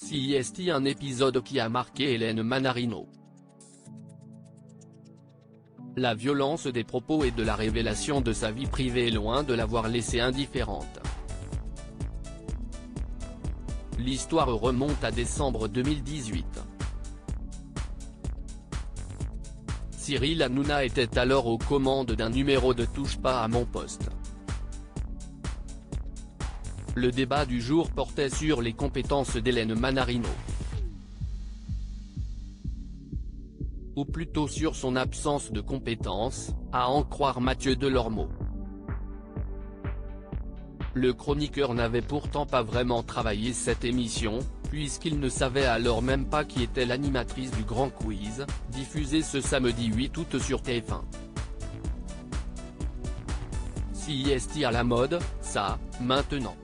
CIST, un épisode qui a marqué Hélène Manarino. La violence des propos et de la révélation de sa vie privée est loin de l'avoir laissée indifférente. L'histoire remonte à décembre 2018. Cyril Hanouna était alors aux commandes d'un numéro de Touche pas à mon poste. Le débat du jour portait sur les compétences d'Hélène Manarino. Ou plutôt sur son absence de compétences, à en croire Mathieu Delormeau. Le chroniqueur n'avait pourtant pas vraiment travaillé cette émission, puisqu'il ne savait alors même pas qui était l'animatrice du Grand Quiz, diffusé ce samedi 8 août sur TF1. CIST à la mode, ça, maintenant.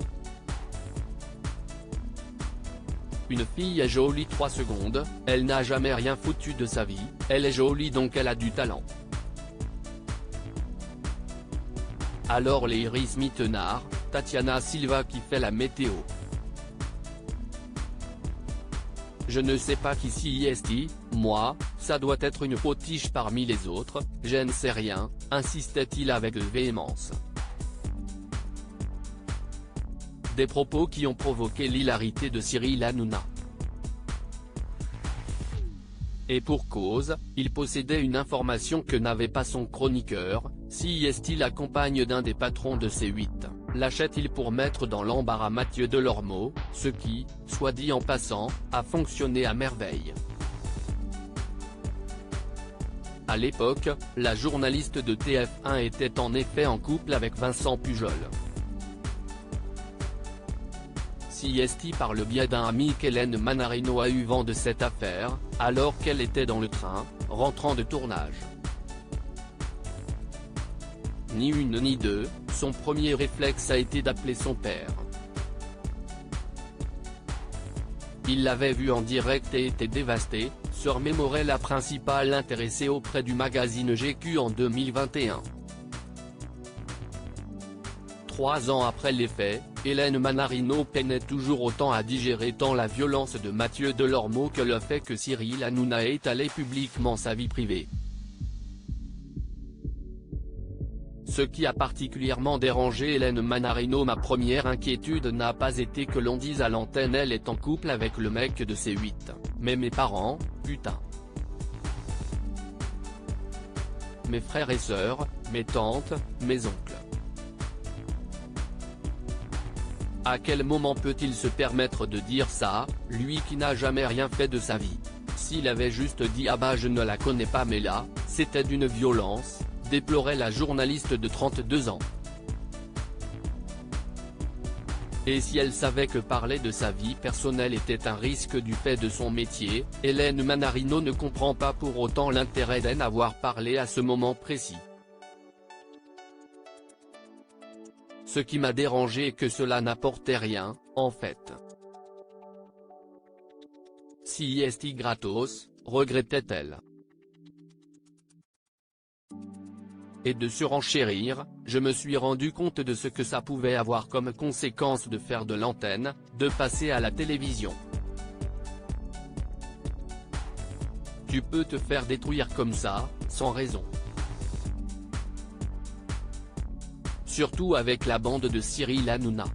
Une fille est jolie 3 secondes, elle n'a jamais rien foutu de sa vie, elle est jolie donc elle a du talent. Alors les Iris Mittenard, Tatiana Silva qui fait la météo. Je ne sais pas qui CIST, moi, ça doit être une potiche parmi les autres, je ne sais rien, insistait-il avec véhémence. Des propos qui ont provoqué l'hilarité de Cyril Hanouna. Et pour cause, il possédait une information que n'avait pas son chroniqueur, CIST, la compagne d'un des patrons de C8, l'achète-t-il pour mettre dans l'embarras Mathieu Delormeau, ce qui, soit dit en passant, a fonctionné à merveille. À l'époque, la journaliste de TF1 était en effet en couple avec Vincent Pujol. CIST, par le biais d'un ami qu'Hélène Manarino a eu vent de cette affaire, alors qu'elle était dans le train, rentrant de tournage. Ni une ni deux, son premier réflexe a été d'appeler son père. Il l'avait vu en direct et était dévasté, se remémorait la principale intéressée auprès du magazine GQ en 2021. 3 ans après les faits, Hélène Manarino peinait toujours autant à digérer tant la violence de Mathieu Delormeau que le fait que Cyril Hanouna ait étalé publiquement sa vie privée. Ce qui a particulièrement dérangé Hélène Manarino, ma première inquiétude n'a pas été que l'on dise à l'antenne elle est en couple avec le mec de C8, mais mes parents, putain. Mes frères et sœurs, mes tantes, mes oncles. À quel moment peut-il se permettre de dire ça, lui qui n'a jamais rien fait de sa vie? S'il avait juste dit ah bah je ne la connais pas mais là, c'était d'une violence, déplorait la journaliste de 32 ans. Et si elle savait que parler de sa vie personnelle était un risque du fait de son métier, Hélène Manarino ne comprend pas pour autant l'intérêt d'en avoir parlé à ce moment précis. Ce qui m'a dérangé est que cela n'apportait rien, en fait. CIST gratos, regrettait-elle. Et de surenchérir, je me suis rendu compte de ce que ça pouvait avoir comme conséquence de faire de l'antenne, de passer à la télévision. Tu peux te faire détruire comme ça, sans raison. Surtout avec la bande de Cyril Hanouna.